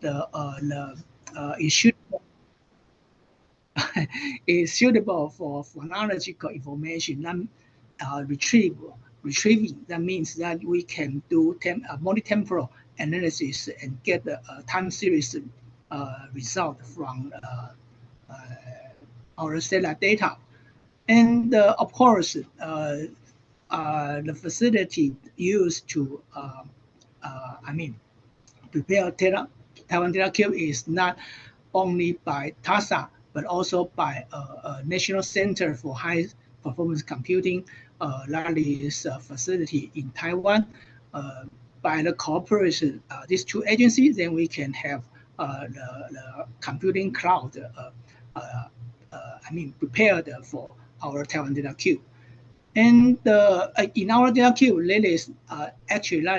it should is suitable for phonological information that retrieving. That means that we can do multi-temporal analysis and get the time series result from our cellular data. And of course, the facility used to, prepare Taiwan Data Cube is not only by TASA, but also by National Center for High Performance Computing, that is a facility in Taiwan. By the cooperation, these two agencies, then we can have the computing cloud, prepared for our Taiwan Data Cube. And in our data cube, that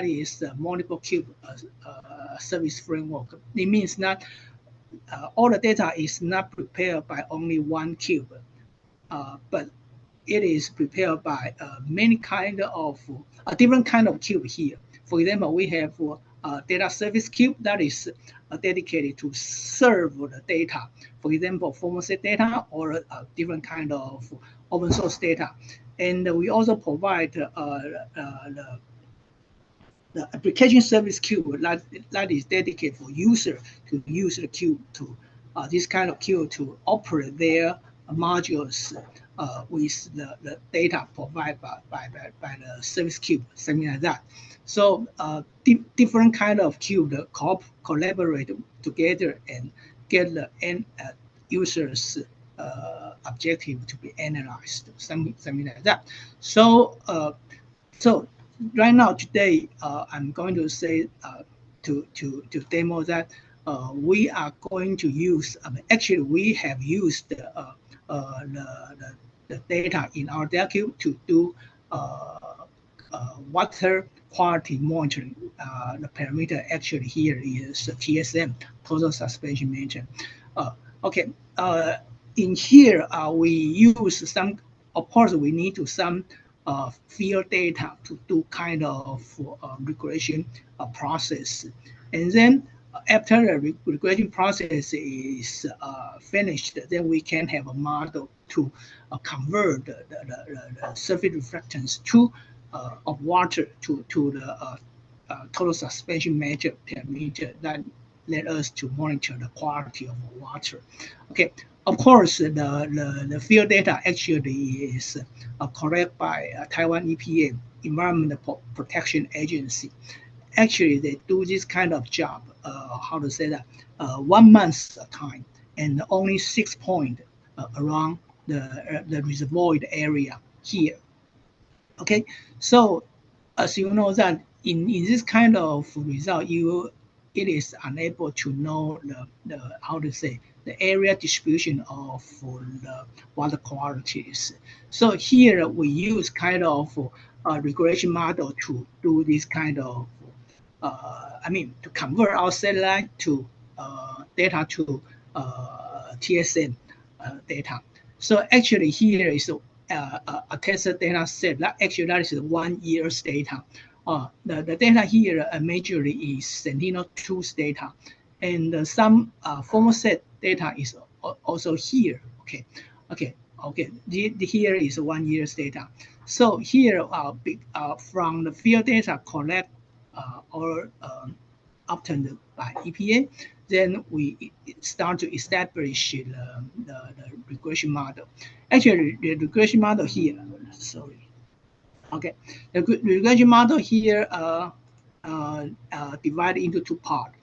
is a multiple cube service framework. It means that all the data is not prepared by only one cube, but it is prepared by many kind of different kind of cube here. For example, we have a data service cube that is dedicated to serve the data. For example, formal set data or a different kind of open source data. And we also provide the application service queue that is dedicated for user to use the queue to this kind of queue to operate their modules with the data provided by the service queue, something like that. So different kind of queue that collaborate together and get the end users objective to be analyzed, something like that. So so right now today I'm going to say to demo that we are going to use. Actually, we have used the data in our data cube to do water quality monitoring. The parameter actually here is TSM, total suspension measure. Okay. In here, we use some, of course, we need to some field data to do kind of regression process. And then after the regression process is finished, then we can have a model to convert the surface reflectance of water to the total suspension measure parameter that let us to monitor the quality of the water. Okay. Of course, the field data actually is collected by Taiwan EPA, Environmental Protection Agency. Actually, they do this kind of job, how to say that, 1 month at a time, and only 6 points around the reservoir area here. Okay, so as you know that in this kind of result, it is unable to know the how to say the area distribution of the water qualities. So here we use kind of a regression model to do this kind of, to convert our satellite to data to TSM data. So actually here is a test data set. That actually that is 1 year's data. The data here majorly is Sentinel-2's data, and some formal set data is also here. Okay. Here is 1 year's data. So here, from the field data collect or obtained by EPA, then we start to establish the regression model. Actually, the regression model here, sorry. Okay, the regression model here divided into 2 parts.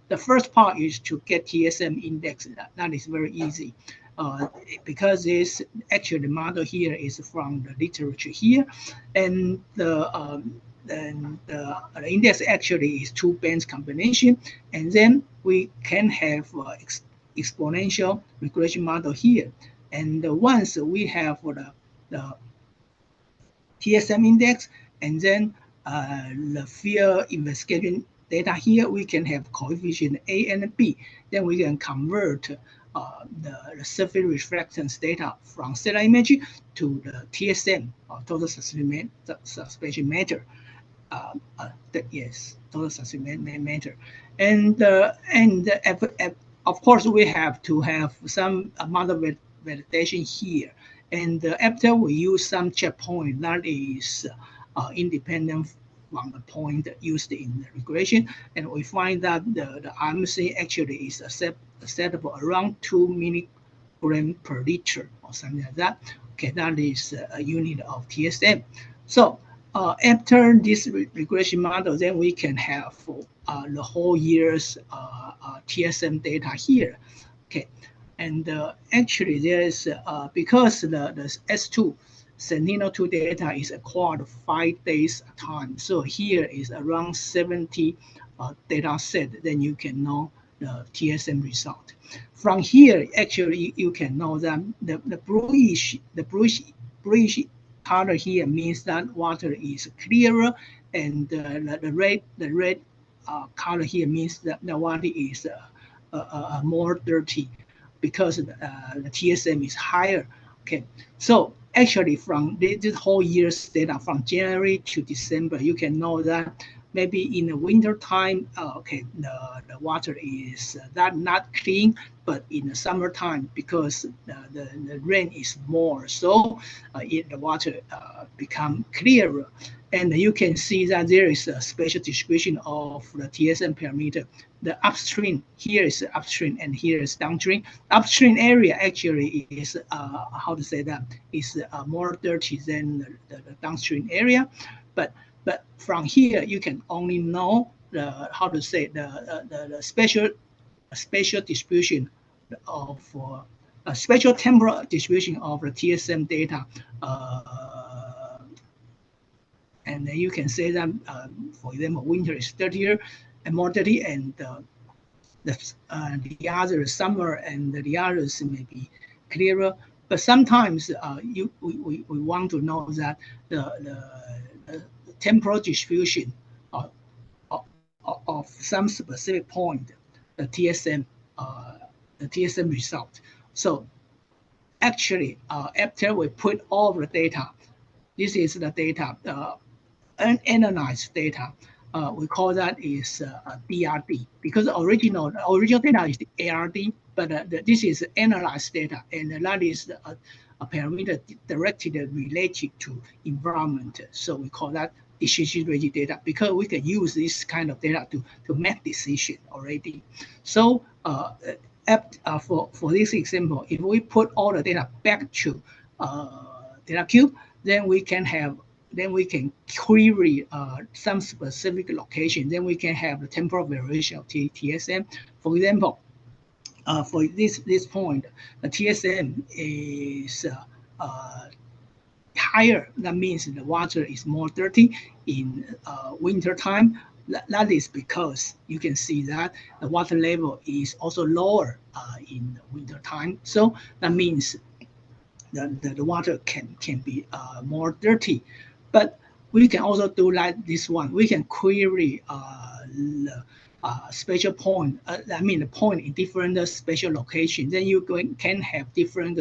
The first part is to get TSM index. That is very easy because this actually the model here is from the literature here, and the index actually is 2 bands combination, and then we can have exponential regression model here. And once we have the TSM index and then the field investigation data here, we can have coefficient A and B. Then we can convert the surface reflectance data from satellite image to the TSM, total suspension measure. yes, total suspension matter, and of course we have to have some amount of validation here, and after we use some checkpoint that is independent from the point used in the regression, and we find that the RMC actually is acceptable around 2 milligram per liter or something like that. Okay, that is a unit of TSM. So after this regression model, then we can have the whole year's TSM data here. Okay, and actually there is because the S2 Sentinel-2 data is acquired 5 days at a time. So here is around 70 data set. Then you can know the TSM result. From here, actually, you can know that the bluish color here means that water is clearer, and the red color here means that the water is more dirty because the TSM is higher. Okay, so actually from this whole year's data from January to December, you can know that maybe in the winter time, okay, the water is not clean, but in the summertime, because the rain is more, so the water become clearer. And you can see that there is a spatial distribution of the TSM parameter. The upstream, here is upstream and here is downstream. Upstream area actually is, how to say that, is more dirty than the downstream area. But from here, you can only know the, how to say, the spatial distribution of a spatial temporal distribution of the TSM data. And you can say that, for example, winter is dirtier and more dirty, and the other summer and the others may be clearer. But sometimes we want to know that the temporal distribution of some specific point, the TSM result. So actually, after we put all the data, this is the data, unanalyzed data. We call that is DRD, because the original data is the ARD, but this is analyzed data, and that is a parameter directly related to environment. So we call that decision-ready data, because we can use this kind of data to make decision already. So for this example, if we put all the data back to data cube, then we can query some specific location. Then we can have the temporal variation of TSM. For example, for this point, the TSM is higher. That means the water is more dirty in winter time. That is because you can see that the water level is also lower in winter time. So that means the water can be more dirty. But we can also do like this one. We can query the spatial point. I mean the point in different spatial locations. Then you can have different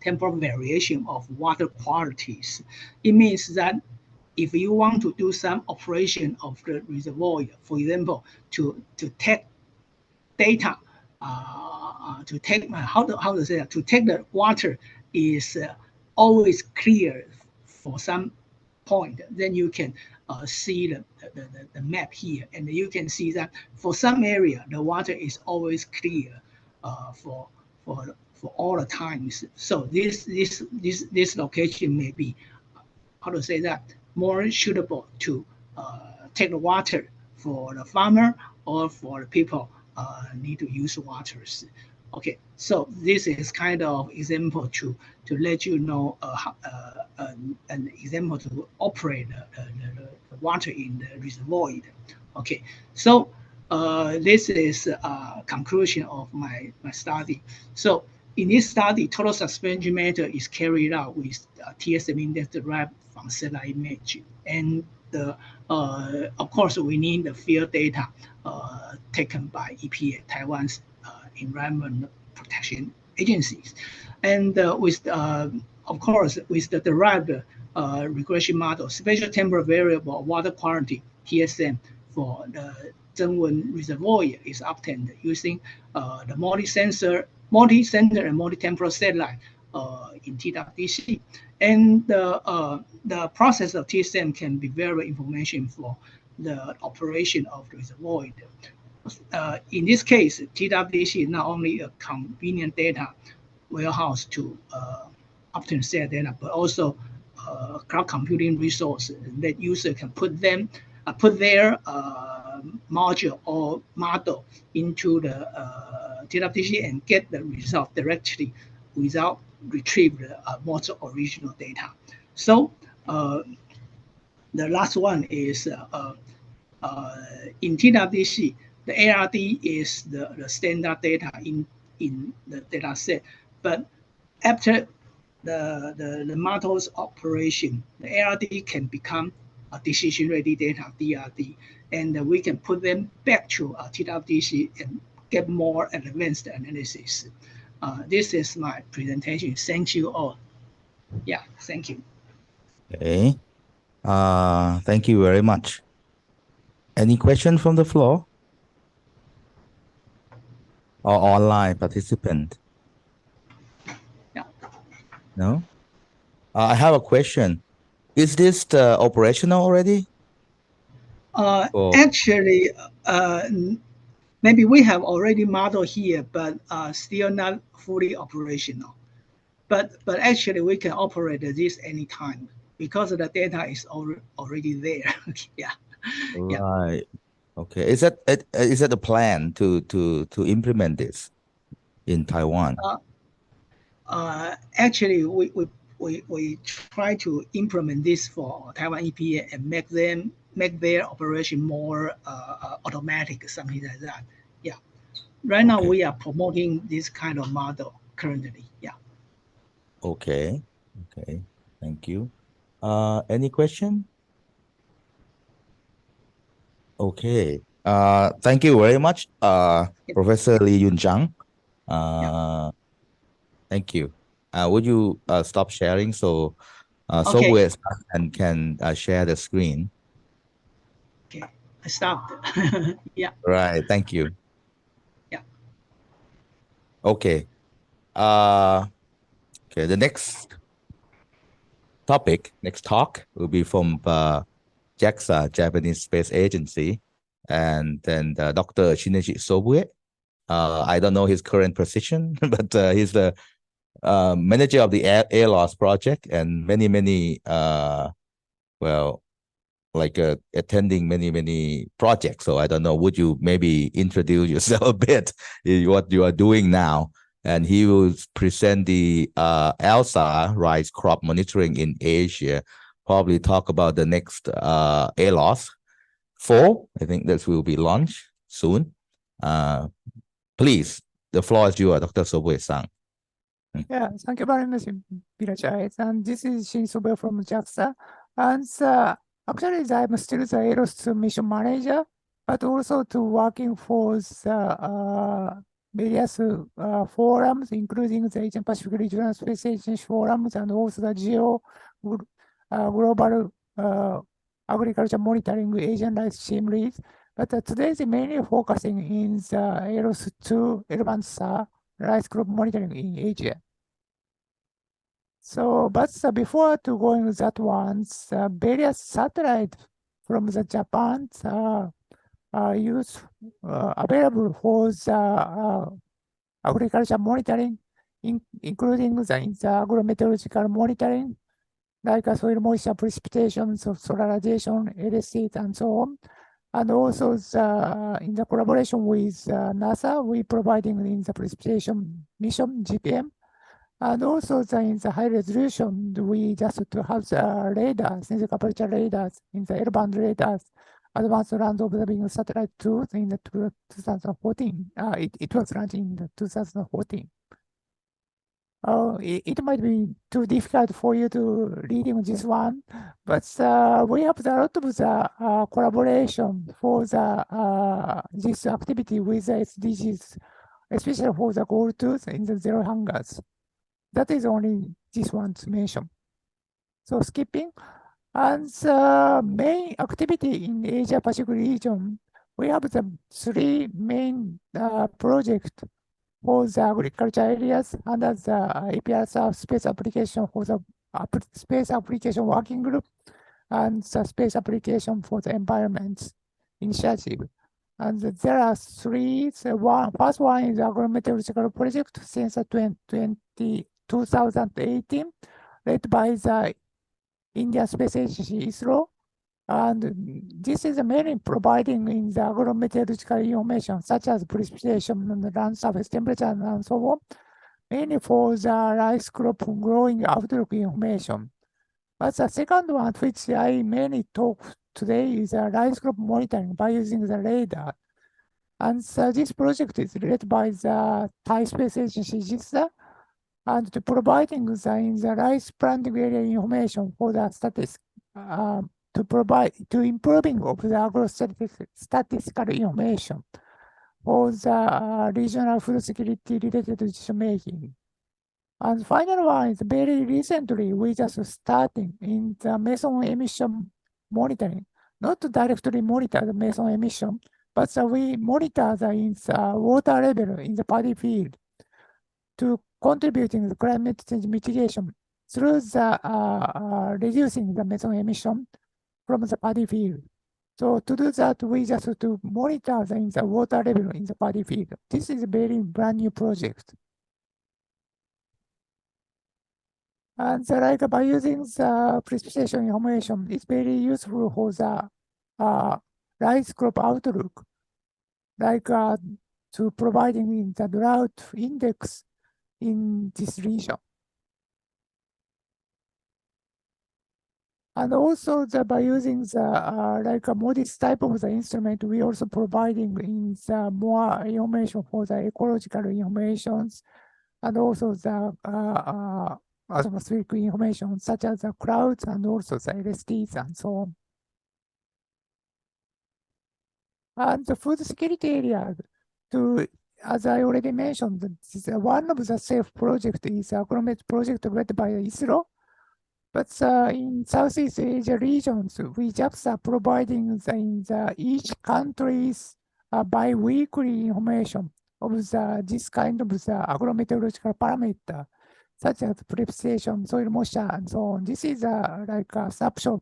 temporal variation of water qualities. It means that if you want to do some operation of the reservoir, for example, to take data, to take how to say that, to take the water is always clear for some point, then you can see the map here, and you can see that for some area the water is always clear for all the times. So this location may be, how to say that, more suitable to take the water for the farmer or for the people need to use waters. Okay, so this is kind of example to let you know an example to operate the water in the reservoir. Okay, so this is a conclusion of my study. So in this study, total suspension matter is carried out with TSM index derived from satellite image, and of course we need the field data taken by EPA, Taiwan's Environment Protection Agencies, and with of course with the derived regression model, spatial temporal variable water quality (TSM) for the Zhenwen Reservoir is obtained using the multi-sensor and multi-temporal satellite in TWDC. And the process of TSM can be very information for the operation of the reservoir. In this case, TWDC is not only a convenient data warehouse to obtain set data, but also cloud computing resource that user can put their module or model into the TWDC and get the result directly without retrieve the most original data. So the last one is in TWDC, the ARD is the standard data in the data set, but after the model's operation, the ARD can become a decision-ready data, DRD, and we can put them back to TWDC and get more advanced analysis. This is my presentation. Thank you all. Yeah, thank you. Okay. Thank you very much. Any question from the floor? Or online participant? Yeah. No? I have a question. Is this operational already? Actually, maybe we have already model here, but still not fully operational. But actually, we can operate this anytime because the data is already there. Yeah. Right. Okay. Is that a plan to implement this in Taiwan? Actually, we try to implement this for Taiwan EPA and make their operation more automatic, something like that. Yeah. Right now, we are promoting this kind of model currently. Yeah. Okay. Okay. Thank you. Any question? Okay. Thank you very much, Professor Lee Yun Zhang. Thank you. Would you stop sharing so Okay. can share the screen? Okay, I stopped. Yeah. Right. Thank you. Yeah. Okay. Okay. The next talk will be from JAXA, Japanese Space Agency, and then Dr. Shinichi Sobue. I don't know his current position, but he's the manager of the air loss project and many attending many projects. So I don't know, would you maybe introduce yourself a bit, what you are doing now? And he will present the ELSA rice crop monitoring in Asia, probably talk about the next air loss 4. I think this will be launched soon. Please, the floor is yours, Dr. Sobue-san. Yeah, thank you very much, Virajai. And this is Shin Sobe from JAXA. And actually, I'm still the AEROS mission manager, but also to working for the various forums, including the Asian Pacific Regional Space Agency forums and also the Global Agriculture Monitoring Asian Rice Team Lead. But today is mainly focusing in the AEROS 2 advanced rice crop monitoring in Asia. So, but before to going that ones, various satellites from the Japan are used available for the agriculture monitoring, including the agrometeorological monitoring, like soil moisture, precipitation, solar radiation, LSC, and so on. And also in the collaboration with NASA, we providing in the precipitation mission GPM. And also in the high resolution, we just to have the radars, in the aperture radars, in the L-band radars, advanced land observing satellite tools in the 2014. It was launched in 2014. It might be too difficult for you to reading this one, but we have a lot of the collaboration for the this activity with the SDGs, especially for the goal 2 in the zero hungers. That is only this one to mention. So skipping. And the main activity in the Asia Pacific region, we have the three main projects for the agriculture areas under the APR space application for the space application working group and the space application for the environment initiative. And there are three. First one is agrometeorological project since 2018, led by the Indian Space Agency ISRO. And this is mainly providing in the agrometeorological information such as precipitation and land surface temperature and so on, mainly for the rice crop growing outlook information. But the second one, which I mainly talk today, is rice crop monitoring by using the radar. And so this project is led by the Thai Space Agency JISA, and to providing in the rice planting area information for the to improving of the statistical information for the regional food security related decision making. And final one is very recently, we just starting in the methane emission monitoring, not to directly monitor the methane emission, but we monitor the water level in the paddy field to contributing to climate change mitigation through the reducing the methane emission from the paddy field. So to do that, we just to monitor the water level in the paddy field. This is a very brand new project. And like by using the precipitation information, it's very useful for the rice crop outlook, like to providing the drought index in this region. And also by using the like a modest type of the instrument, we also providing in the more information for the ecological informations and also the atmospheric information such as the clouds and also the LSTs and so on. And the food security area, as I already mentioned, one of the safe project is a Agromet project led by ISRO. But in Southeast Asia regions, we just are providing each country's bi-weekly information of this kind of the agrometeorological parameter, such as precipitation, soil moisture, and so on. This is like a snapshot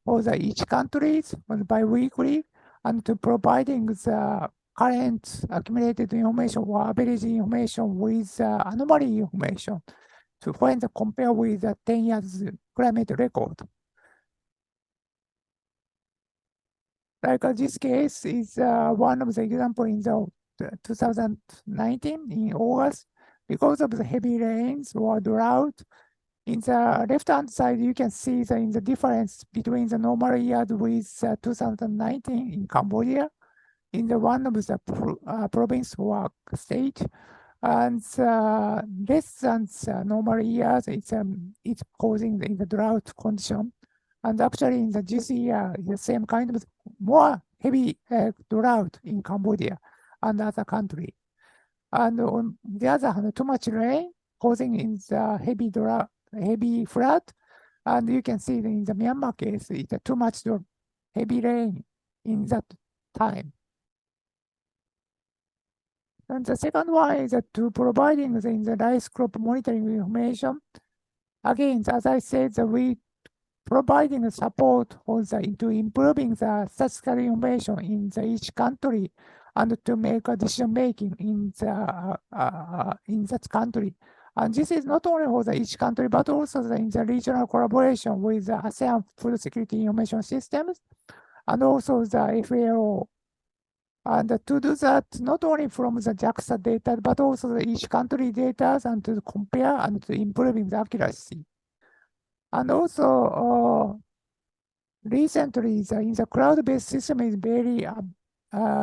of each country's bi-weekly, and to providing the current accumulated information or average information with anomaly information to find the compare with the 10 years climate record. Like this case is one of the example in the 2019 in August, because of the heavy rains or drought. In the left-hand side, you can see in the difference between the normal year with 2019 in Cambodia, in the one of the province or state. And less than normal years, it's causing the drought condition. And actually, in this year, the same kind of more heavy drought in Cambodia and other country. And on the other hand, too much rain causing in the heavy flood. And you can see in the Myanmar case, it's too much heavy rain in that time. And the second one is to providing the rice crop monitoring information. Again, as I said, we providing support to improving the statistical information in each country and to make a decision making in that country. And this is not only for each country, but also in the regional collaboration with the ASEAN Food Security Information Systems and also the FAO. And to do that, not only from the JAXA data, but also each country data and to compare and to improving the accuracy. And also, recently, in the cloud-based system is very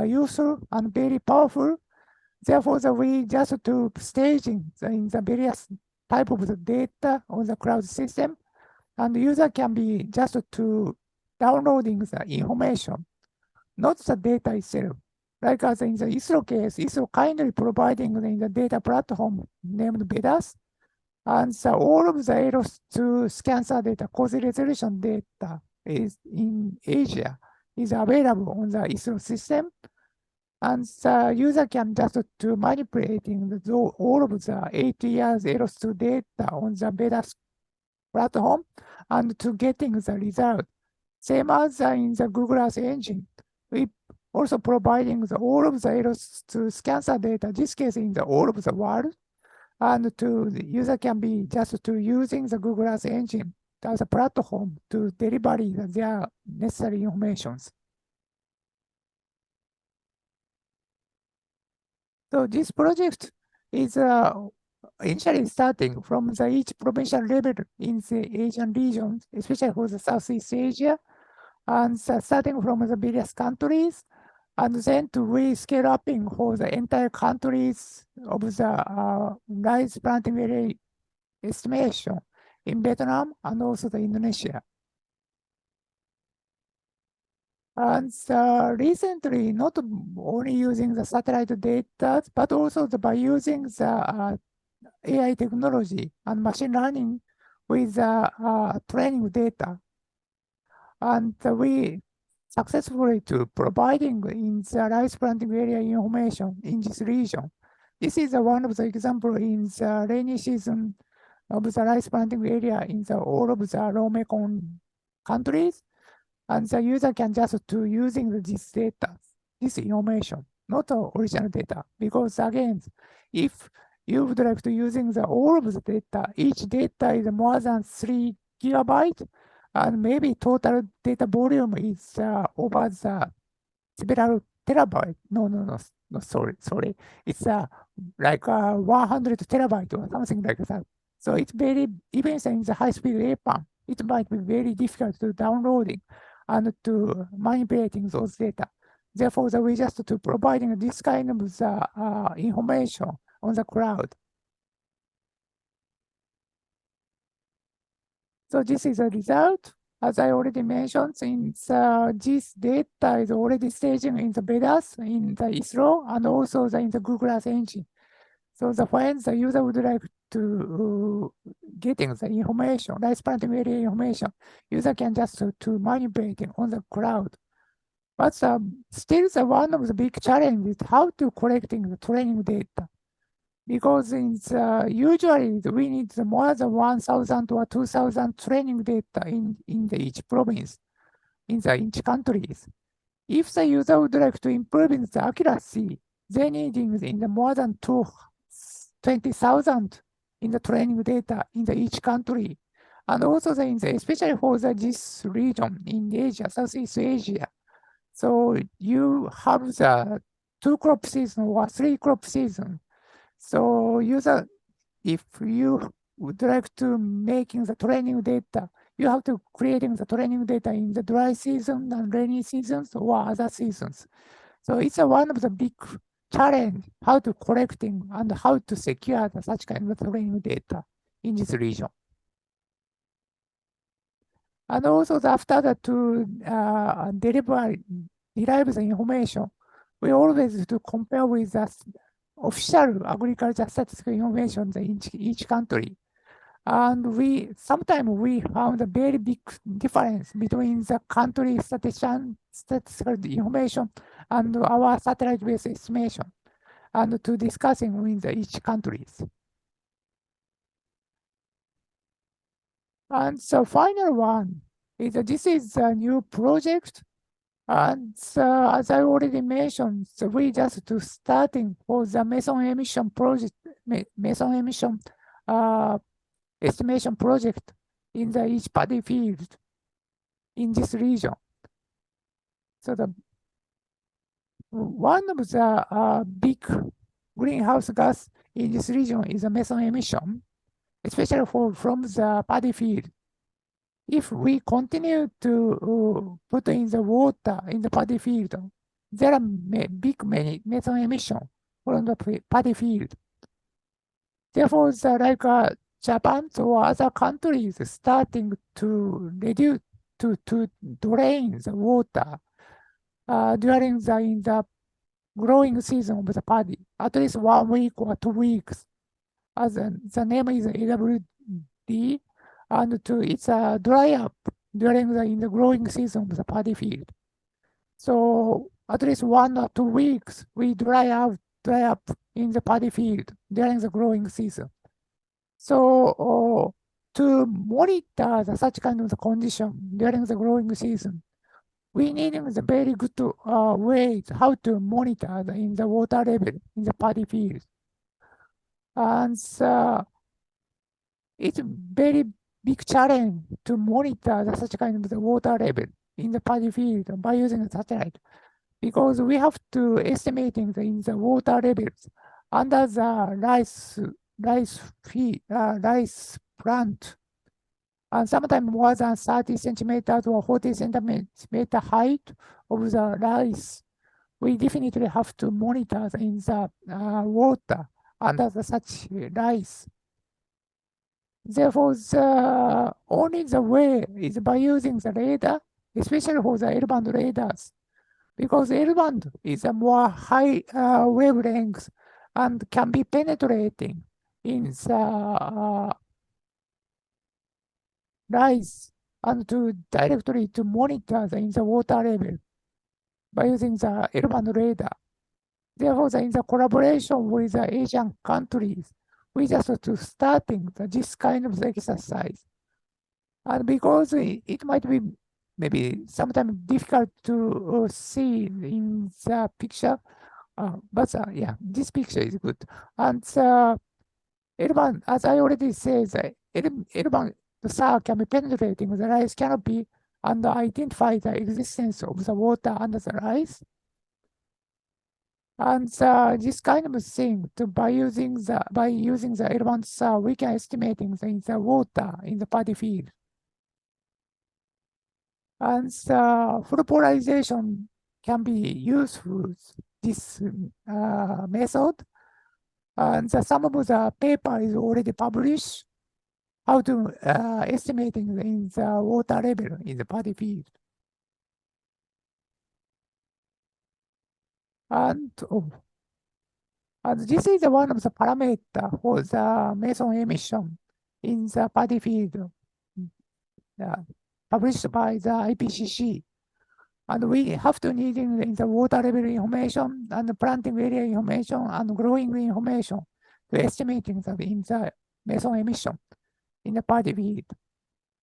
useful and very powerful. Therefore, we just to staging in the various type of the data on the cloud system, and the user can be just to downloading the information, not the data itself. Like as in the ISRO case, ISRO kindly providing in the data platform named BEDAS, And so all of the errors to cancer data, cause resolution data is in Asia is available on the ISRO system. And the user can just to manipulating all of the 8 years errors to data on the beta platform and to getting the result. Same as in the Google Earth engine. We also providing all of the errors to cancer data, this case in the all of the world. And to the user can be just to using the Google Earth engine as a platform to deliver their necessary informations. So this project is initially starting from the each provincial level in the Asian region, especially for the Southeast Asia, and starting from the various countries, and then to we scale up for the entire countries of the rice planting area estimation in Vietnam and also the Indonesia. And recently, not only using the satellite data, but also by using the AI technology and machine learning with training data. And we successfully to providing in the rice planting area information in this region. This is one of the example in the rainy season of the rice planting area in the all of the low Mekong countries. And the user can just to using this data, this information, not the original data. Because again, if you would like to using the all of the data, each data is more than 3 gigabytes, and maybe total data volume is over the several terabyte. No, sorry. It's like 100 terabyte or something like that. So it's very, even in the high-speed APAN, it might be very difficult to downloading and to manipulating those data. Therefore, we just to providing this kind of information on the cloud. So this is a result. As I already mentioned, since this data is already staging in the betas in the ISRO and also in the Google Earth engine. So when the user would like to getting the information, rice planting area information, user can just to manipulating on the cloud. But still, one of the big challenges is how to collecting the training data. Because usually we need more than 1,000 or 2,000 training data in each province, in each countries. If the user would like to improve in the accuracy, they needing in the more than 20,000 in the training data in each country. And also especially for this region in Asia, Southeast Asia. So you have the 2 crop season or 3 crop season. So user, if you would like to making the training data, you have to creating the training data in the dry season and rainy seasons or other seasons. So it's one of the big challenge how to collecting and how to secure such kind of training data in this region. And also after that to derive the information, we always to compare with the official agriculture statistical information in each country. And sometimes we found a very big difference between the country statistical information and our satellite-based estimation, and to discussing with each countries. And the final one is this is a new project. And as I already mentioned, so we just to starting for the methane emission project, methane emission estimation project in each paddy field in this region. So one of the big greenhouse gas in this region is a methane emission, especially from the paddy field. If we continue to put in the water in the paddy field, there are many methane emission from the paddy field. Therefore, like Japan or other countries starting to reduce to drain the water during the growing season of the paddy, at least 1 week or 2 weeks. as the name is AWD, and it's a dry up during in the growing season of the paddy field. So at least 1 or 2 weeks we dry up in the paddy field during the growing season. So to monitor such kind of the condition during the growing season, we need the very good ways how to monitor in the water level in the paddy field. And it's a very big challenge to monitor such kind of the water level in the paddy field by using a satellite, because we have to estimating in the water levels under the rice plant, and sometimes more than 30 centimeters or 40 centimeter height of the rice. We definitely have to monitor in the water under such rice. Therefore, only the way is by using the radar, especially for the L-band radars, because L-band is a more high wavelength and can be penetrating in the rice and to directly to monitor in the water level by using the L-band radar. Therefore, in the collaboration with the Asian countries, we just to starting this kind of exercise. And because it might be maybe sometimes difficult to see in the picture, but yeah, this picture is good. And L-band, as I already said, L-band SAR can be penetrating the rice canopy and identify the existence of the water under the rice. And this kind of thing, by using the L-band SAR, we can estimating the water in the paddy field. And full polarization can be useful this method. And some of the paper is already published how to estimating in the water level in the paddy field. And this is one of the parameter for the meson emission in the paddy field published by the IPCC. And we have to need in the water level information and the planting area information and growing information to estimating in the meson emission in the paddy field.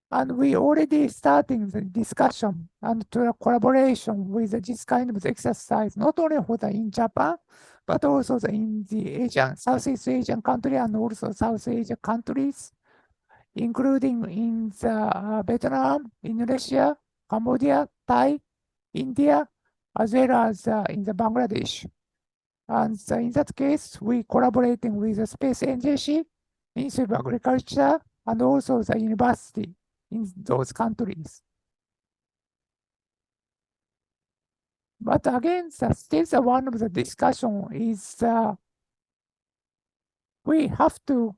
And we already starting the discussion and to a collaboration with this kind of exercise, not only for the in Japan, but also in the Southeast Asian country and also South Asia countries, including in the Vietnam, Indonesia, Cambodia, Thai, India, as well as in the Bangladesh. And in that case, we collaborating with the Space Agency, Ministry of Agriculture, and also the university in those countries. But again, still one of the discussion is we have to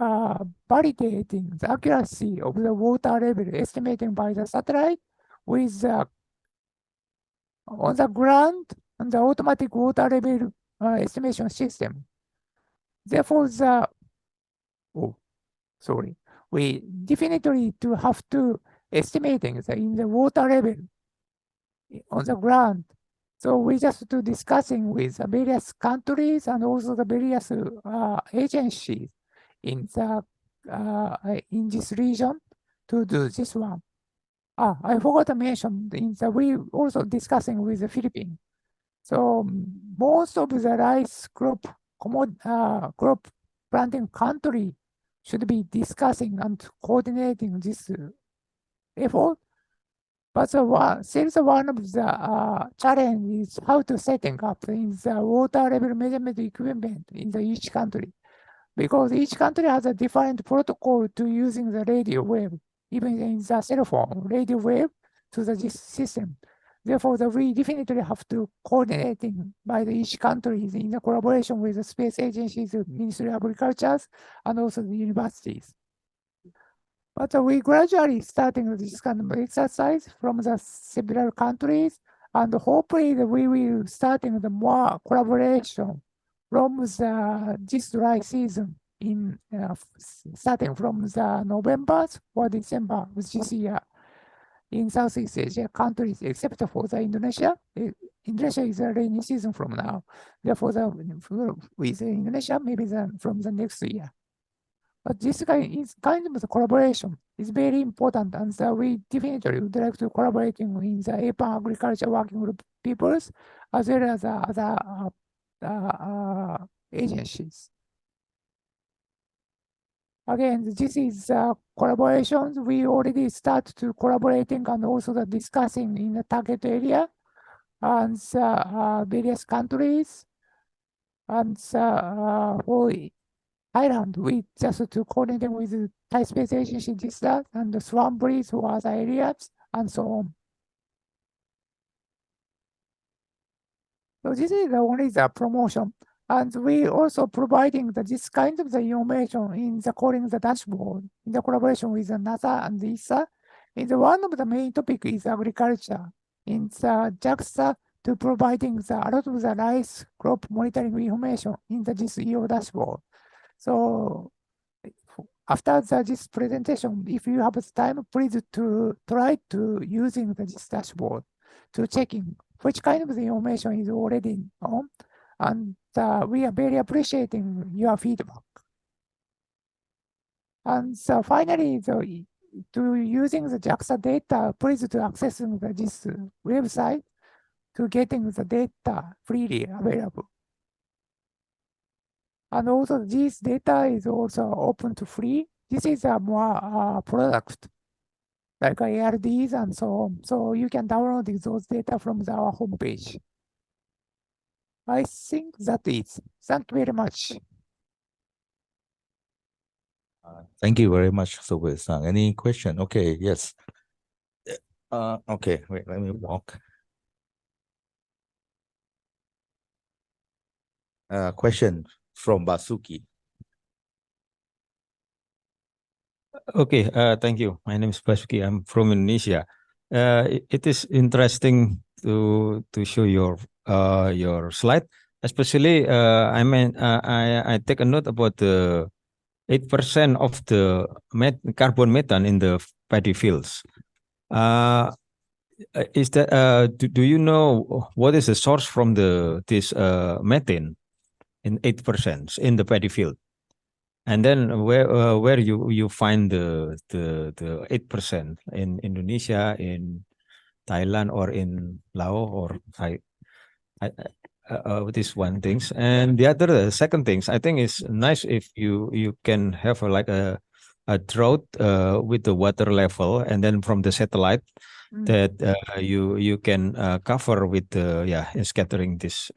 validating the accuracy of the water level estimating by the satellite with on the ground and the automatic water level estimation system. Therefore, we definitely to have to estimating in the water level on the ground. So we just to discussing with the various countries and also the various agencies in the in this region to do this one. I forgot to mention we also discussing with the Philippines. So most of the rice crop planting country should be discussing and coordinating this effort. But still one of the challenges is how to setting up in the water level measurement equipment in each country, because each country has a different protocol to using the radio wave, even in the cell phone radio wave to this system. Therefore, we definitely have to coordinating by each country in the collaboration with the space agencies, the Ministry of Agriculture, and also the universities. But we gradually starting this kind of exercise from the several countries, and hopefully we will starting the more collaboration from this dry season in starting from the November or December of this year in Southeast Asia countries, except for the Indonesia. Indonesia is a rainy season from now. Therefore, with Indonesia, maybe from the next year. But this kind of the collaboration is very important, and we definitely would like to collaborate in the APAN agriculture working group peoples as well as other agencies. Again, this is collaborations. We already start to collaborating and also the discussing in the target area and various countries. And for Thailand, we just to coordinate with the Thai Space Agency, this, that, and the Swan Breeze for other areas, and so on. So this is only the promotion. And we also providing this kind of the information in the calling the dashboard in the collaboration with NASA and ISA. One of the main topic is agriculture. In the JAXA to providing a lot of the rice crop monitoring information in this EO dashboard. So after this presentation, if you have time, please to try to using this dashboard to checking which kind of the information is already on, and we are very appreciating your feedback. And so finally, to using the JAXA data, please to accessing this website to getting the data freely available. And also this data is also open to free. This is a more product like ARDs and so on. So you can download those data from our homepage. I think that is. Thank you very much. Thank you very much, Sobe-san. Any question? Okay, yes. Okay, wait, let me walk. Question from Basuki. Okay, thank you. My name is Basuki. I'm from Indonesia. It is interesting to show your slide, especially I take a note about the 8% of the carbon methane in the paddy fields. Is that do you know what is the source from this methane in 8% in the paddy field? And then where you find the 8% in Indonesia, in Thailand, or in Laos, or this one things. And the second things, I think it's nice if you can have like a drought with the water level, and then from the satellite that you can cover with scattering this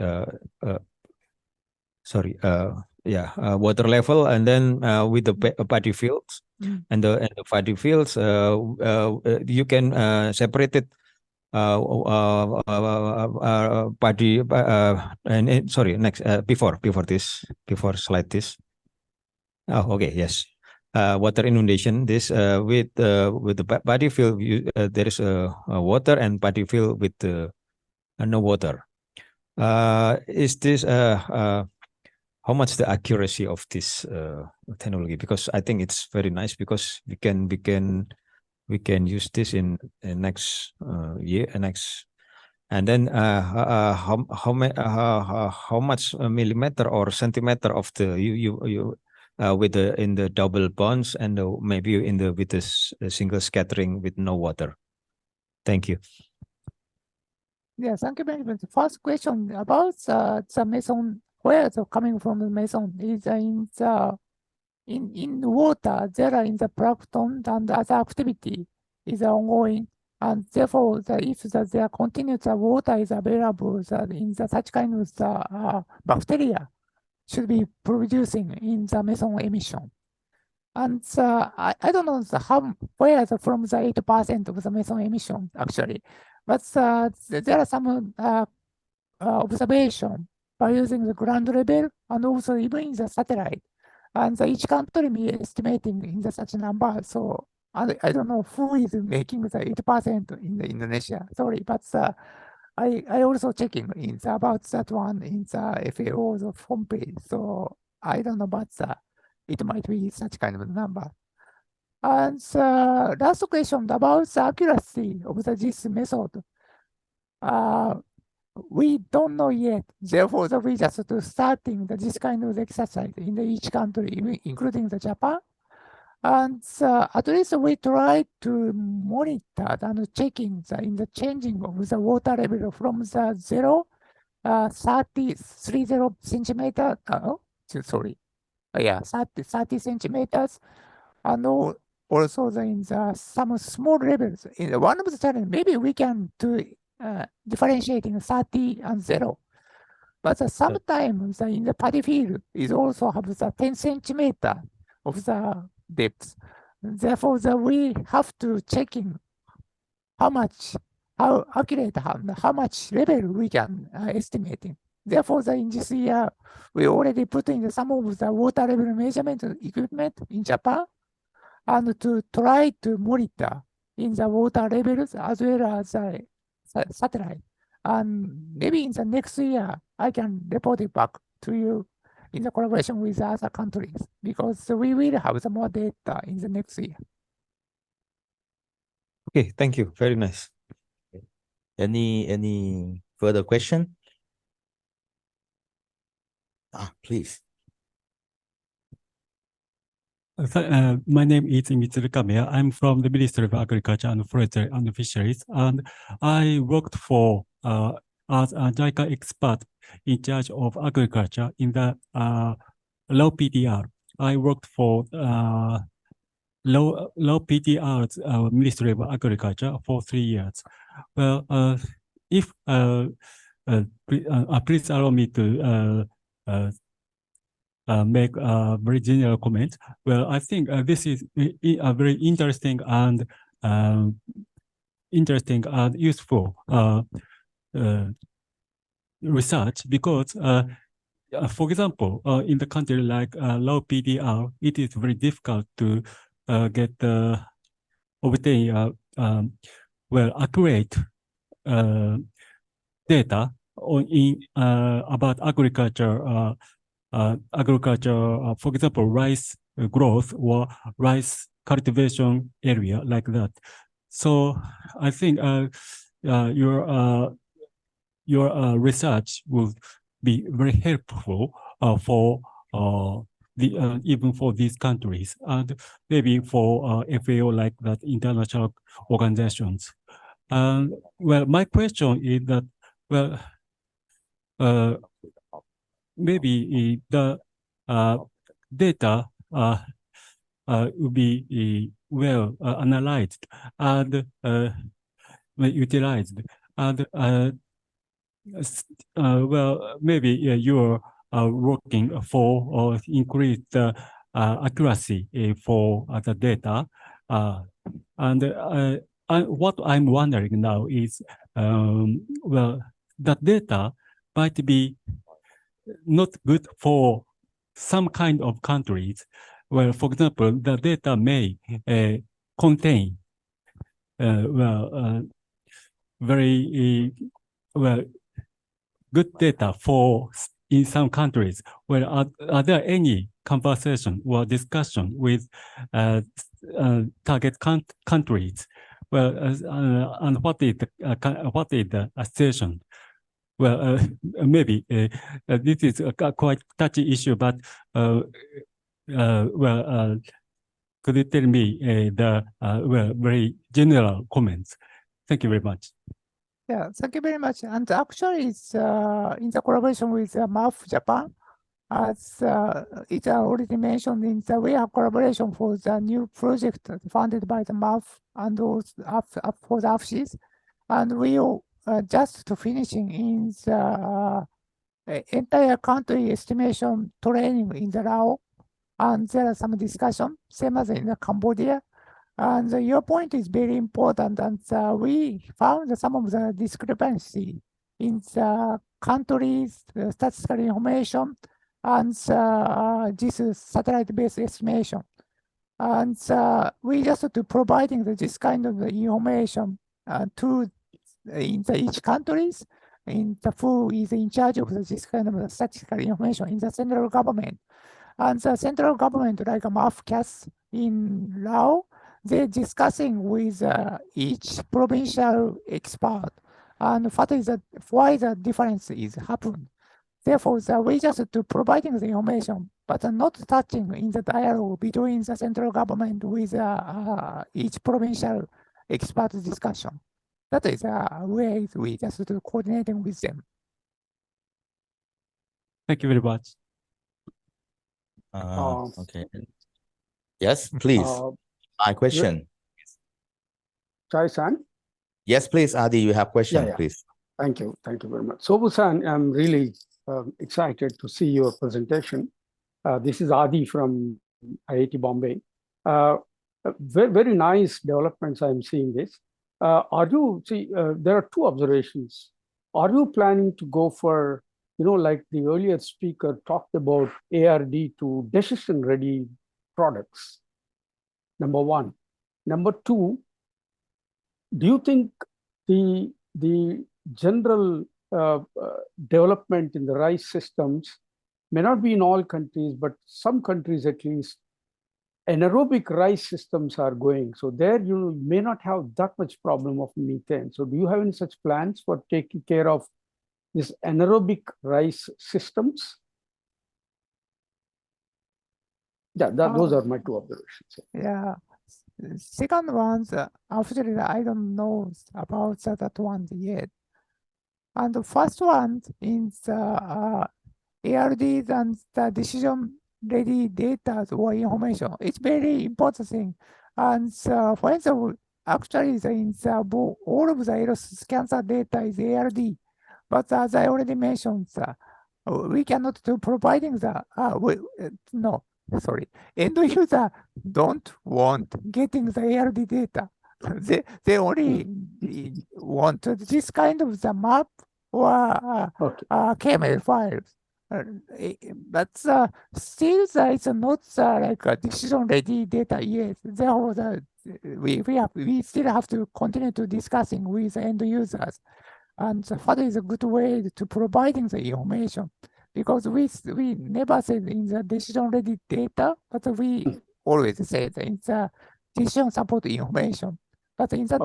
water level, and then with the paddy fields and the paddy fields, you can separate it paddy and sorry, next before slide this. Oh, okay, yes. Water inundation. This with the paddy field, there is water, and paddy field with no water. Is this how much the accuracy of this technology? Because I think it's very nice, because we can use this in next year, and then how much millimeter or centimeter of the you with the in the double bonds, and maybe with this single scattering with no water. Thank you. Yeah, thank you very much. The first question about the meson, where it's coming from the meson is in water. There are in the plankton, and other activity is ongoing, and therefore if there continuous water is available, in such kind of bacteria should be producing in the meson emission. And I don't know where from the 8% of the meson emission actually, but there are some observation by using the ground level and also even in the satellite, and each country be estimating in such a number. So I don't know who is making the 8% in the Indonesia. Sorry, but I also checking about that one in the FAO's homepage. So I don't know, but it might be such kind of number. And the last question about the accuracy of this method. We don't know yet. Therefore, we just starting this kind of exercise in each country, including the Japan. And at least we try to monitor and checking in the changing of the water level from the 30 centimeter, sorry, 30 centimeters, and also in the some small levels. In one of the challenge, maybe we can do differentiating 30 and 0. But sometimes in the paddy field is also have the 10 centimeter of the depth. Therefore, we have to checking how accurate, how much level we can estimating. Therefore, in this year, we already put in some of the water level measurement equipment in Japan, and to try to monitor in the water levels as well as satellite. And maybe in the next year, I can report it back to you in the collaboration with other countries, because we will have some more data in the next year. Okay, thank you. Very nice. Any further question? Please. My name is Mitsuru Kamiya. I'm from the Ministry of Agriculture and Forestry and Fisheries, and I worked for as a JICA expert in charge of agriculture in the low PDR. I worked for low PDR's Ministry of Agriculture for 3 years. Well, if please allow me to make a very general comment. Well, I think this is a very interesting and useful research, because, for example, in the country like low PDR, it is very difficult to obtain accurate data about agriculture. For example, rice growth or rice cultivation area like that. So I think your research will be very helpful for even for these countries, and maybe for FAO like that, international organizations. Well, my question is that, well, maybe the data will be well analyzed and utilized, and well, maybe you're working for increased accuracy for the data, and what I'm wondering now is, well, that data might be not good for some kind of countries. Well, for example, the data may contain very good data for in some countries. Well, are there any conversation or discussion with target countries? Well, and what is the situation? Well, maybe this is a quite touchy issue, but well, could you tell me the very general comments? Thank you very much. Yeah, thank you very much. And actually, it's in the collaboration with MAF Japan, as it's already mentioned, we have collaboration for the new project funded by the MAF and also for the AFSIS, and we just finishing in the entire country estimation training in the Laos, and there are some discussion, same as in the Cambodia. And your point is very important, and we found some of the discrepancy in the countries' statistical information and this satellite-based estimation. And we just providing this kind of information to each countries, who is in charge of this kind of statistical information in the central government. And the central government, like MAFCAS in Laos, they're discussing with each provincial expert and why the difference is happened. Therefore, we just to providing the information, but not touching in the dialogue between the central government with each provincial expert discussion. That is a way we just to coordinating with them. Thank you very much. Okay. Yes, please. My question. Chai-san? Yes, please, Adi, you have question, Yeah. please. Thank you very much. Sobu-san, I'm really excited to see your presentation. This is Adi from IIT Bombay. Very nice developments I'm seeing this. There are two observations. Are you planning to go for, like the earlier speaker talked about ARD to decision-ready products? Number one. Number two, do you think the general development in the rice systems may not be in all countries, but some countries at least, anaerobic rice systems are going. So there you may not have that much problem of methane. So do you have any such plans for taking care of this anaerobic rice systems? Yeah, those are my two observations. Yeah. Second one, unfortunately, I don't know about that one yet. And the first one is ARDs and the decision-ready data or information. It's very important thing. And for instance, actually, all of the aerosol cancer data is ARD. But as I already mentioned, we cannot do providing the, end user don't want getting the ARD data. They only want this kind of the map or KML files. But still, it's not like a decision-ready data yet. Therefore, we still have to continue to discussing with the end users. And what is a good way to providing the information? Because we never said in the decision-ready data, but we always say that it's a decision support information. But in that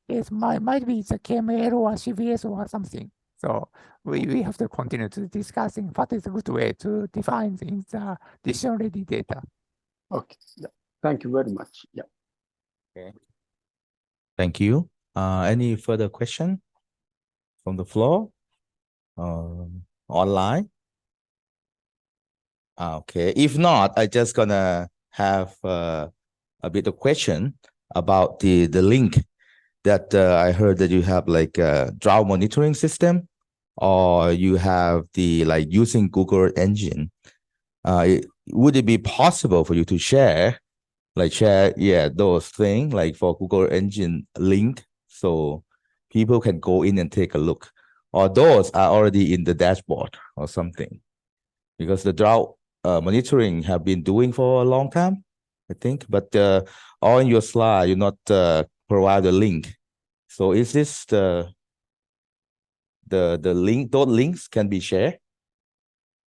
case, might be it's a KML or CVS or something. So we have to continue to discussing what is a good way to define in the decision-ready data. Okay. Yeah. Thank you very much. Yeah. Okay. Thank you. Any further question from the floor? Online? Okay. If not, I just gonna have a bit of question about the link that I heard that you have like a drought monitoring system, or you have the like using Google engine. Would it be possible for you to share those things like for Google engine link so people can go in and take a look, or those are already in the dashboard or something? Because the drought monitoring have been doing for a long time, I think, but on your slide you not provide a link. So is this the link? Those links can be shared.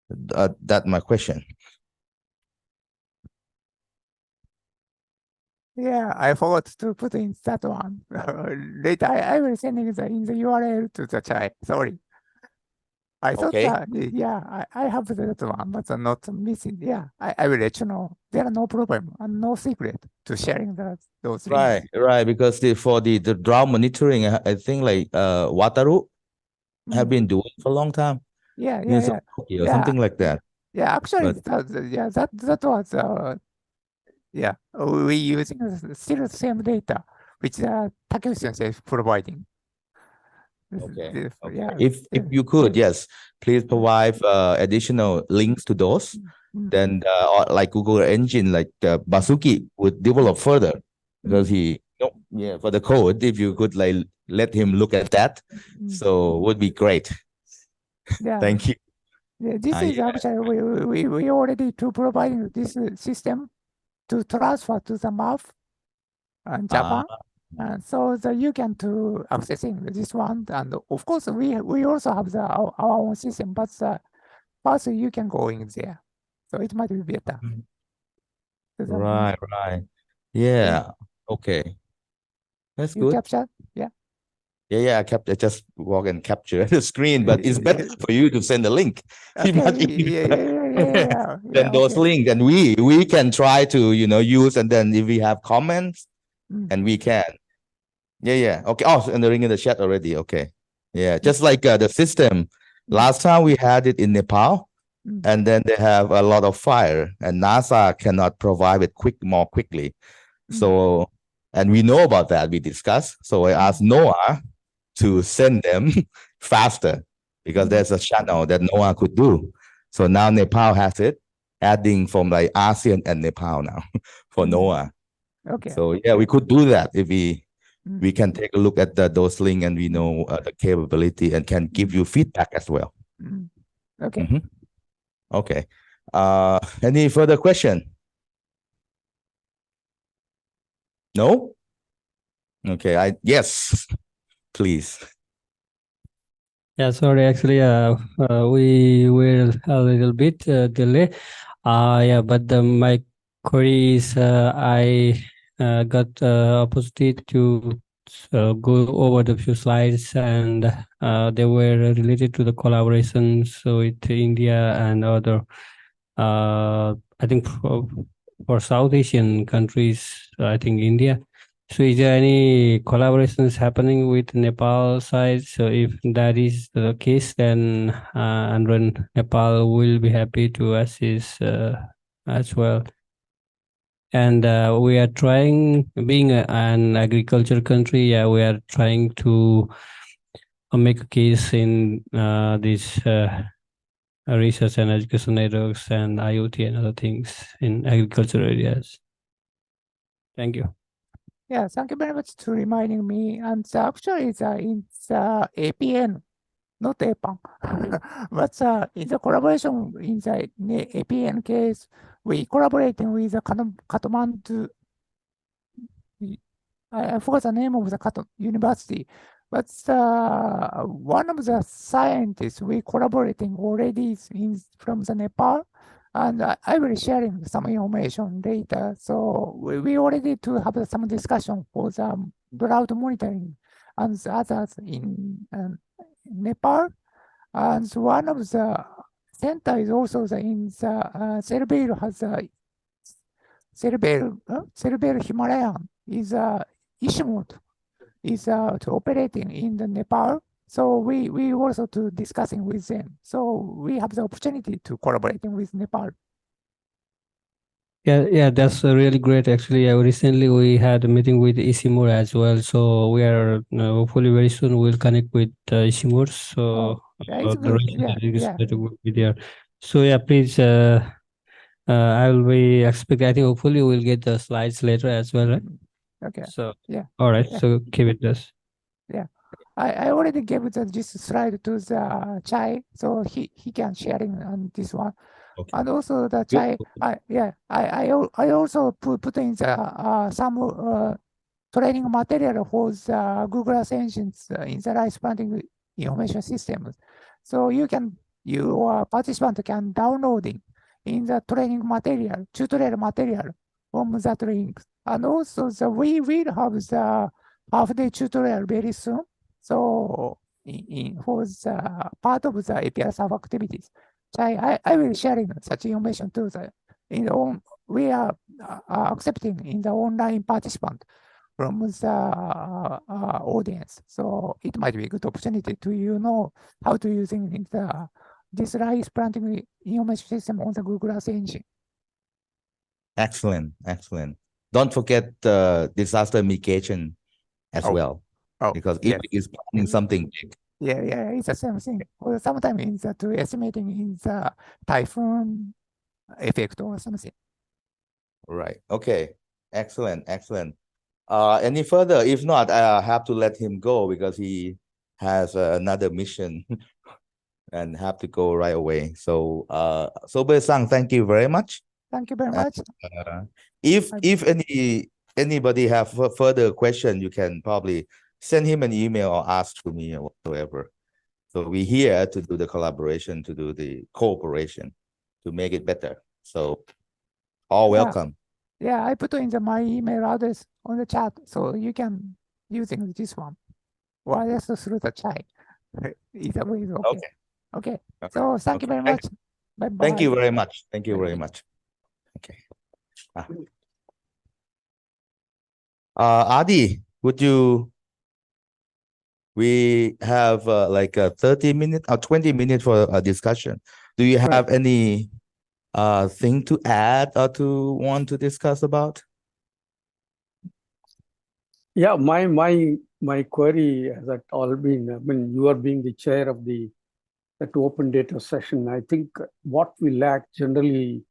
That's my question. Yeah, I forgot to put in that one. Later, I will send in the URL to the chat. Sorry. I thought that, yeah, I have that one, but not missing. Yeah, I will let you know. There are no problem and no secret to sharing those links. Right. Because for the drought monitoring, I think like Wataru have been doing for a long time. Yeah. Or something like that. Yeah, actually, that was we using still the same data which Takeuchi is providing. Okay. Yeah. If you could, yes, please provide additional links to those. Then or like Google engine, like Basuki would develop further, because for the code, if you could like let him look at that, so would be great. Yeah. Thank you. Yeah, this is actually we already providing this system to transfer to the MAF and Japan. And so you can to accessing this one, and of course we also have our own system, but first you can go in there. So it might be better. Does that make Right, sense? right. Yeah. Okay. That's You good. capture? Yeah. Yeah. I just walk and capture the screen, but it's better for you to send the link. Okay. Much Yeah. than those Okay. links, and we can try to use, and then if we have comments, and we can. Yeah. Okay. Oh, and the ring in the chat already. Okay. Yeah. Just like the system. Last time we had it in Nepal, and then they have a lot of fire, and NASA cannot provide it more quickly. So, and we know about that. We discussed. So I asked NOAA to send them faster, because there's a channel that NOAA could do. So now Nepal has it, adding from like ASEAN and Nepal now for NOAA. Okay. So yeah, we could do that if we can take a look at those links, and we know the capability, and can give you feedback as well. Okay. Okay. Any further question? No? Okay. Yes, please. Yeah, sorry, actually, we were a little bit delayed. Yeah, but my query is I got opportunity to go over the few slides, and they were related to the collaborations with India and other, I think for South Asian countries, I think India. So is there any collaborations happening with Nepal side? So if that is the case, then Andron Nepal will be happy to assist as well. And we are trying, being an agriculture country, yeah, we are trying to make a case in this research and education networks and IoT and other things in agriculture areas. Thank you. Yeah, thank you very much to reminding me. And actually, it's APN, not APAN. But in the collaboration in the APN case, we collaborating with the Kathmandu. I forgot the name of the university, but one of the scientists we collaborating already is from the Nepal, and I will sharing some information later. So we already to have some discussion for the drought monitoring and the others in Nepal, and one of the center is also in the Cerebral has a Cerebral Himalayan is Ishimut is operating in the Nepal. So we also to discussing with them. So we have the opportunity to collaborating with Nepal. Yeah, that's really great. Actually, recently we had a meeting with Isimur as well. So we are hopefully very soon we'll connect with Isimur. So it's the good. rest will be there. So yeah, please. I will be expecting. I think hopefully we'll get the slides later as well, right? Okay. So yeah. All right. Yeah. So keep it this. Yeah. I already gave this slide to the Chai, so he can sharing on this one. Okay. And also the Chai, I also put in the some training material for the Google Earth engines in the rice planting information systems. So your participant can download it in the training material, tutorial material from that link. And also we will have the half-day tutorial very soon. So for the part of the API server activities, so I will sharing such information to we are accepting in the online participant from the audience. So it might be a good opportunity to how to using this rice planting information system on the Google Earth engine. Excellent. Don't forget disaster mitigation as well, because if it is planning something big. Yeah, it's the same thing. Or sometimes to estimating in the typhoon effect or something. Right. Okay. Excellent. Any further? If not, I have to let him go, because he has another mission and have to go right away. So, Sobe-san, thank you very much. Thank you very much. If anybody have further question, you can probably send him an email or ask to me or whatsoever. So we're here to do the collaboration, to do the cooperation, to make it better. So all Yeah. welcome. Yeah, I put in my email address on the chat, so you can using this one. Or just through the chat. Either way is okay. Okay. Okay. Okay. So thank you very Thank- much. Bye bye. Thank you very much. Thank you Thank very you. much. Okay. Adi, would you? We have like 30 minutes or 20 minutes for a discussion. Do you have any thing to add or to want to discuss about? Yeah, my query has at all been, I mean, you are being the chair of that open data session. I think what we lack generally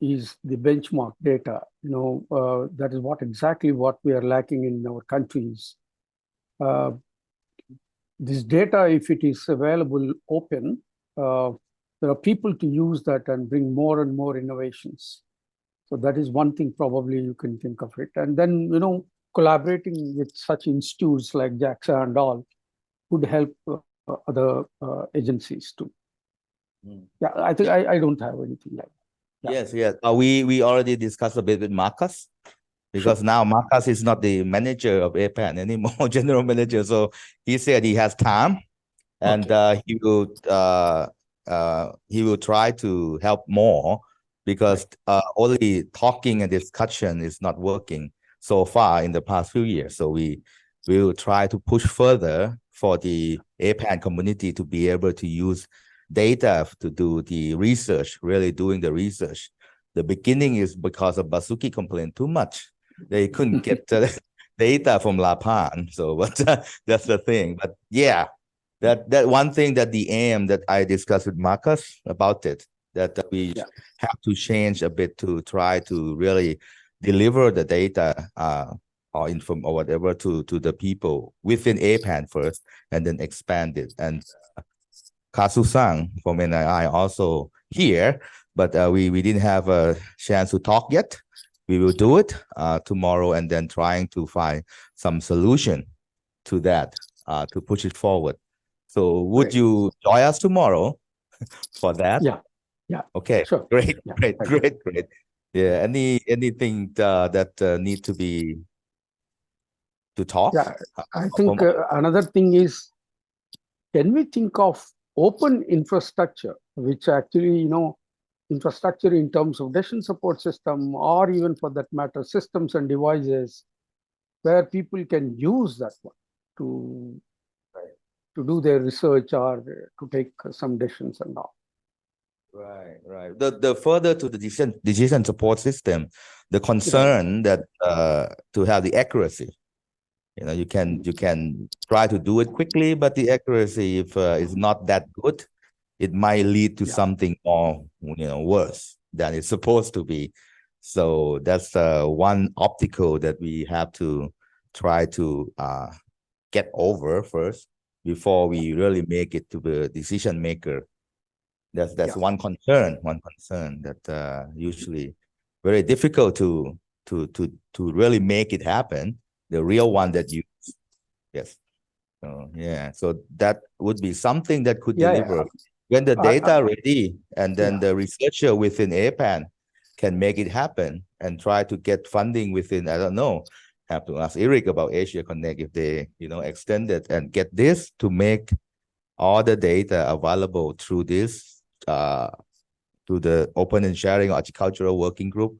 is the benchmark data. That is exactly what we are lacking in our countries. This data, if it is available open, there are people to use that and bring more and more innovations. So that is one thing probably you can think of it. And then, collaborating with such institutes like JAXA and all would help other agencies too. Yeah, I think I don't have anything like that. Yeah. Yes. We already discussed a bit with Marcus, because now Marcus is not the manager of APAN anymore, general manager. So he said he has time, and he will try to help more, because only talking and discussion is not working so far in the past few years. So we will try to push further for the APAN community to be able to use data to do the research, really doing the research. The beginning is because of Basuki complained too much. They couldn't get data from APAN. So but that's the thing. But yeah, that one thing that the aim that I discussed with Marcus about it, that we have to change a bit to try to really deliver the data or inform or whatever to the people within APAN first, and then expand it. And Kasu-san from NII also here, but we didn't have a chance to talk yet. We will do it tomorrow, and then trying to find some solution to that to push it forward. So would you join us tomorrow for that? Yeah. Okay. Sure. Great. Yeah. Great. Yeah. Anything that need to be to talk? Yeah. I think another thing is, can we think of open infrastructure, which actually, infrastructure in terms of decision support system, or even for that matter, systems and devices, where people can use that one to do their research or to take some decisions and all. Right. The further to the decision support system, the concern that to have the accuracy. You can try to do it quickly, but the accuracy, if is not that good, it might lead to something more worse than it's supposed to be. So that's one obstacle that we have to try to get over first before we really make it to the decision maker. That's one concern that usually very difficult to really make it happen. The real one that you yes. So that would be something that could deliver when the data ready, and then the researcher within APAN can make it happen and try to get funding within, I don't know, have to ask Eric about Asia Connect if they extend it and get this to make all the data available through this to the Open and Sharing Horticultural Working Group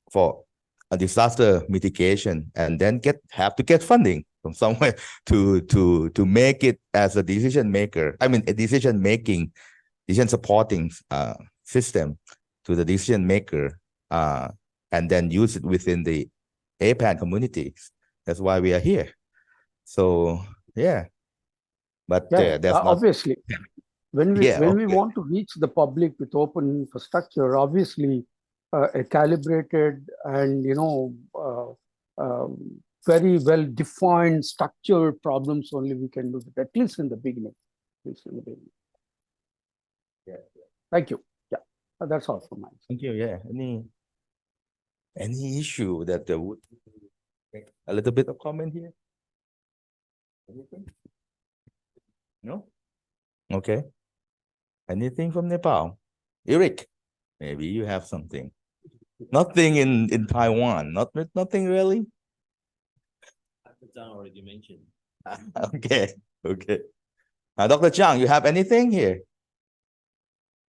for a disaster mitigation, and then have to get funding from somewhere to make it as a decision maker. I mean, a decision supporting system to the decision maker, and then use it within the APAN communities. That's why we are here. So yeah, but that's not obviously. When we want to reach the public with open infrastructure, obviously a calibrated and very well defined structured problems only we can do it, at least in the beginning. Thank you. Yeah, that's all from mine. Thank you. Yeah. Any issue that would make a little bit of comment here? Anything? No. Okay. Anything from Nepal? Eric? Maybe you have something. Nothing in Taiwan. Nothing really. Dr. Zhang already mentioned. Okay. Okay. Dr. Zhang, you have anything here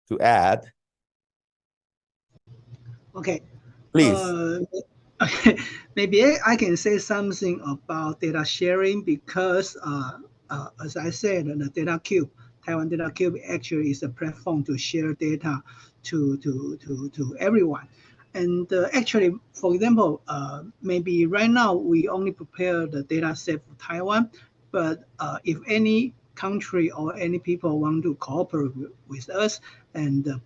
to add? Okay. Please. Okay. Maybe I can say something about data sharing because, as I said, the Data Cube, Taiwan Data Cube actually is a platform to share data to everyone. And actually, for example, maybe right now we only prepare the data set for Taiwan, but if any country or any people want to cooperate with us and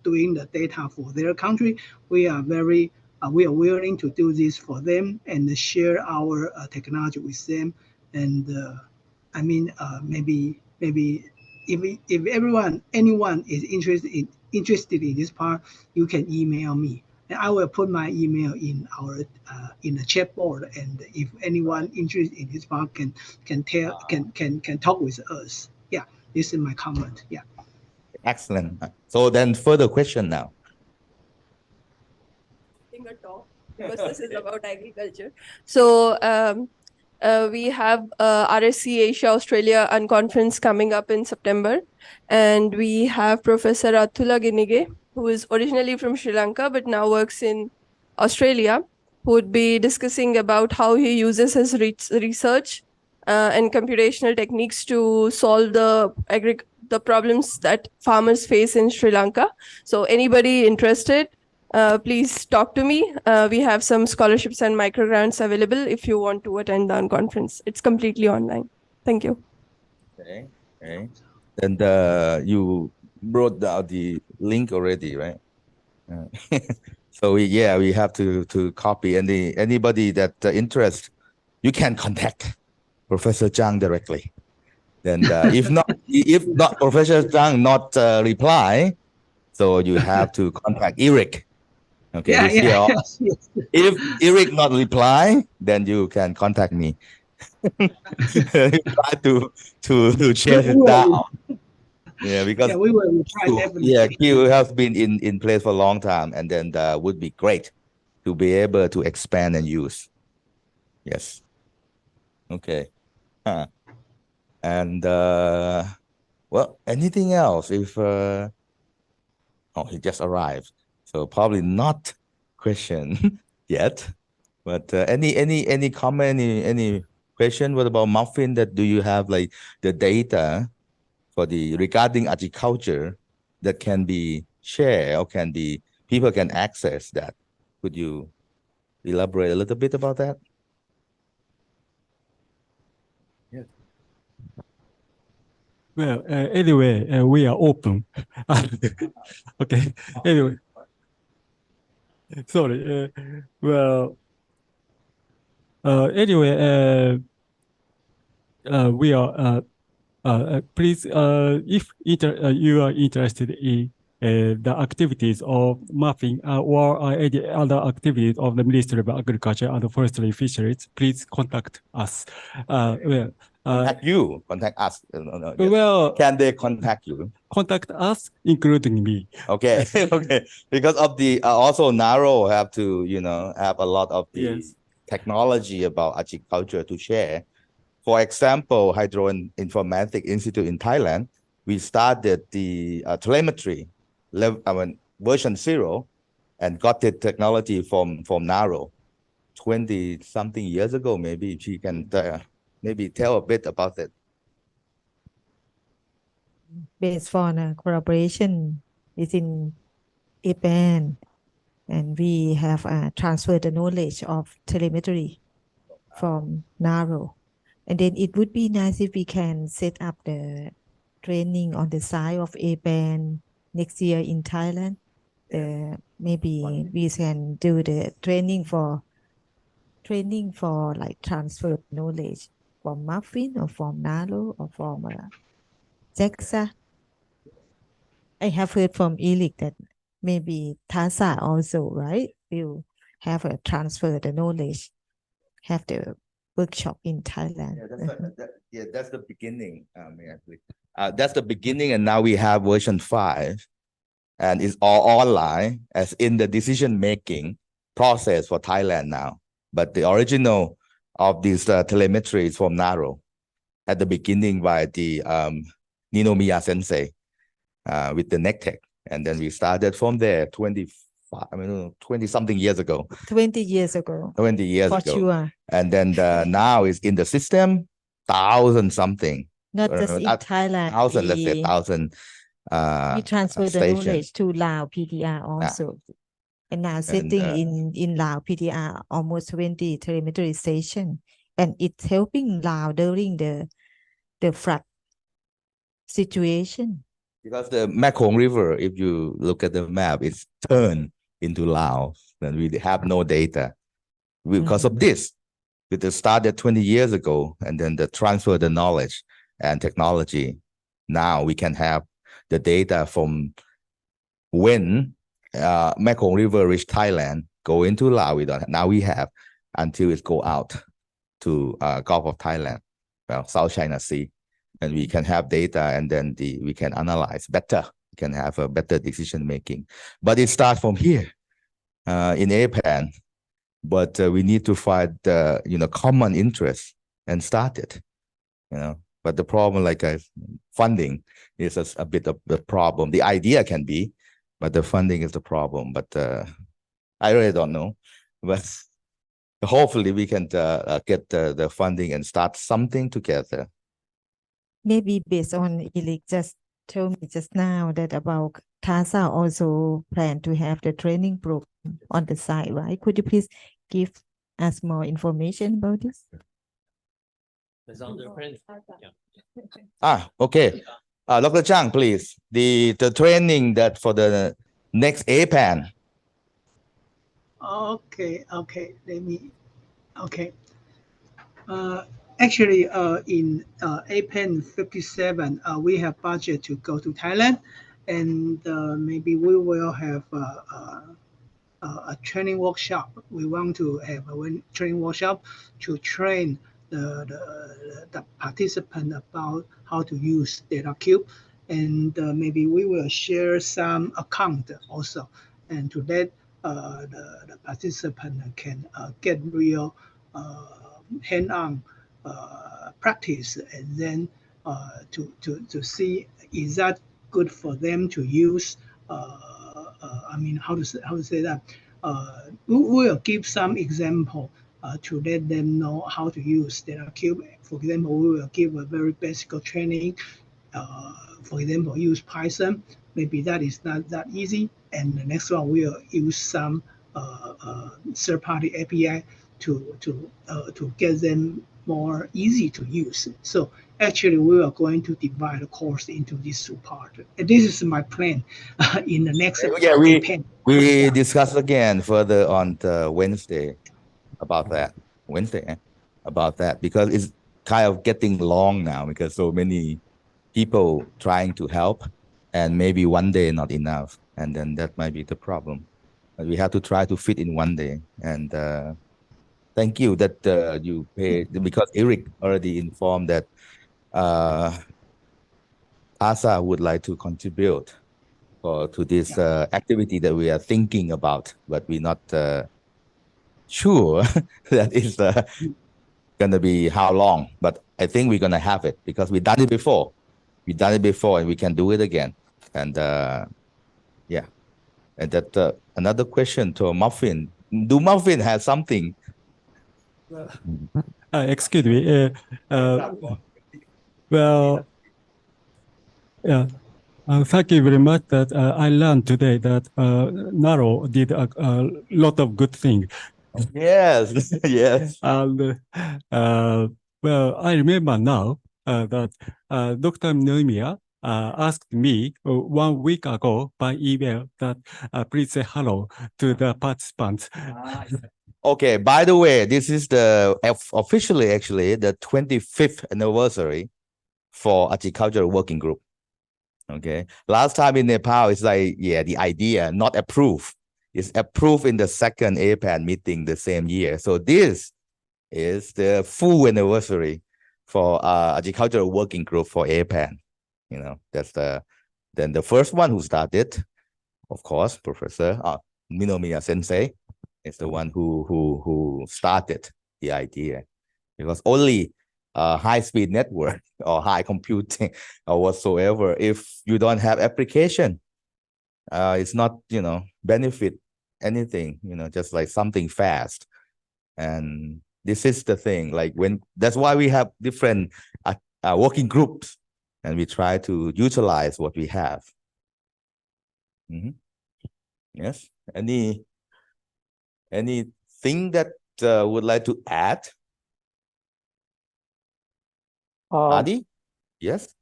doing the data for their country, we are willing to do this for them and share our technology with them. And I mean, maybe if anyone is interested in this part, you can email me, and I will put my email in our in the chat board. And if anyone interested in this part can talk with us. Yeah, this is my comment. Yeah. Excellent. So then further question now. A talk because this is about agriculture. So we have RSC Asia Australia Unconference coming up in September, and we have Professor Atula Ginige, who is originally from Sri Lanka but now works in Australia, who would be discussing about how he uses his research and computational techniques to solve the problems that farmers face in Sri Lanka. So anybody interested, please talk to me. We have some scholarships and microgrants available if you want to attend the conference. It's completely online. Thank you. Okay. Okay. And you brought out the link already, right? So we have to copy anybody that interest. You can contact Professor Zhang directly. Then if not Professor Zhang not reply, so you have to contact Eric. Okay. Yeah. Yeah. Yes. If Eric not reply, then you can contact me. Try to chase it down. Yeah, because we will try definitely. Yeah, Q has been in place for a long time, and then would be great to be able to expand and use. Yes. Okay. And well, anything else? If oh, he just arrived, so probably not question yet. But any comment, any question? What about Muffin? That do you have like the data for the regarding agriculture that can be shared or can be people can access that? Could you elaborate a little bit about that? Yes. Well, anyway, we are open. Okay. Anyway, sorry. Well, anyway, we are. Please, if you are interested in the activities of mapping or any other activities of the Ministry of Agriculture and Forestry Fisheries, please contact us. Contact us. No, yes. Well, can they contact you? Contact us, including me. Okay. Okay. Because of the also Naro have to have a lot of the Yes. technology about agriculture to share. For example, Hydro Informatics Institute in Thailand, we started the telemetry version 0 and got the technology from Naro 20 something years ago. Maybe she can maybe tell a bit about it. Based on collaboration within APAN, and we have transferred the knowledge of telemetry from Naro. And then it would be nice if we can set up the training on the side of APAN next year in Thailand. Maybe we can do the training for like transfer knowledge from Muffin or from Naro or from JAXA. I have heard from Eric that maybe TASA also, right, will have a transfer the knowledge, have the workshop in Thailand. That's the beginning. That's the beginning, and now we have version 5. and it's all online as in the decision-making process for Thailand now. But the original of this telemetry is from NARO at the beginning by the Ninomiya sensei with the NECTEC. And then we started from there 20 something years ago. 20 years ago. 20 years for ago. Sure. And then now it's in the system, 1,000 something. Not just in Thailand. 1,000, let's say 1,000 we transfer the station. knowledge to Lao PTR also. And now sitting in Lao PTR almost 20 telemetry station. And it's helping Lao during the flood situation. Because the Mekong River, if you look at the map, it's turned into Laos, and we have no data. Because of this, it started 20 years ago, and then the transfer the knowledge and technology. Now we can have the data from when Mekong River reach Thailand, go into Laos. Now we have until it go out to Gulf of Thailand, well, South China Sea. And we can have data, and then we can analyze better. We can have a better decision making. But it starts from here in APAN. But we need to find common interest and start it. But the problem, like funding, is a bit of the problem. The idea can be, but the funding is the problem. But I really don't know. But hopefully we can get the funding and start something together. Maybe based on Eric just told me just now that about TASA also plan to have the training program on the side, right? Could you please give us more information about this? Okay. Dr. Chang, please. The training that for the next APAN. Okay. Actually, in APAN 57, we have budget to go to Thailand, and maybe we will have a training workshop. We want to have a training workshop to train the participant about how to use DataCube, and maybe we will share some account also, and to let the participant can get real hand-on practice, and then to see is that good for them to use. How to say that? We will give some example to let them know how to use DataCube. For example, we will give a very basic training. For example, use Python. Maybe that is not that easy. And the next one we'll use some third-party API to get them more easy to use. So actually, we are going to divide the course into these two parts. And this is my plan in the next. We discuss again further on the Wednesday about that. Because it's kind of getting long now because so many people trying to help, and maybe one day not enough, and then that might be the problem. But we have to try to fit in one day. And thank you that you paid, because Eric already informed that ASA would like to contribute to this activity that we are thinking about, but we're not sure that is going to be how long. But I think we're going to have it because we've done it before. And we can do it again. And yeah. And that another question to Muffin. Do Muffin have something? Excuse me. Well, yeah. Thank you very much. That I learned today that Naro did a lot of good things. Yes, yes. And well, I remember now that Dr. Noemiya asked me 1 week ago by email that please say hello to the participants. Okay, by the way, this is the officially actually the 25th anniversary for Agricultural Working Group. Okay, last time in Nepal, it's like, yeah, the idea not approved. It's approved in the second APAN meeting the same year. So this is the full anniversary for Agricultural Working Group for APAN. That's then the first one who started, of course, Professor Minomiya Sensei is the one who started the idea, because only high-speed network or high computing or whatsoever, if you don't have application, it's not, benefit anything, just like something fast. And this is the thing, like that's why we have different working groups, and we try to utilize what we have. Yes. Anything that would like to add? Adi? Yes.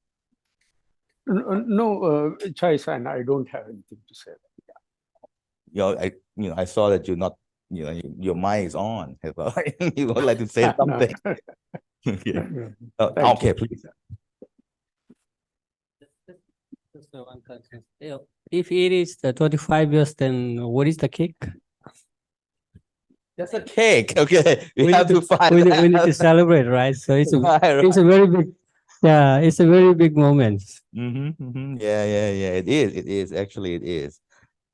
No, Chai-san, I don't have anything to say. I saw that you're not, your mic is on. You would like to say something. Okay. Okay, please. If it is the 25 years, then what is the cake? That's a cake. Okay, we have to find. We need to celebrate, right? So it's it's a very big, it's a very big moment. Yeah. It is. Actually, it is.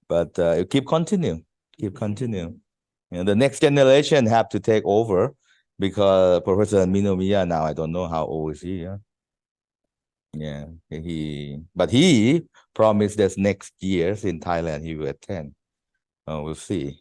But keep continue. The next generation have to take over, because Professor Minomiya now, I don't know how old is he. Yeah, he promised that next year in Thailand he will attend. We'll see.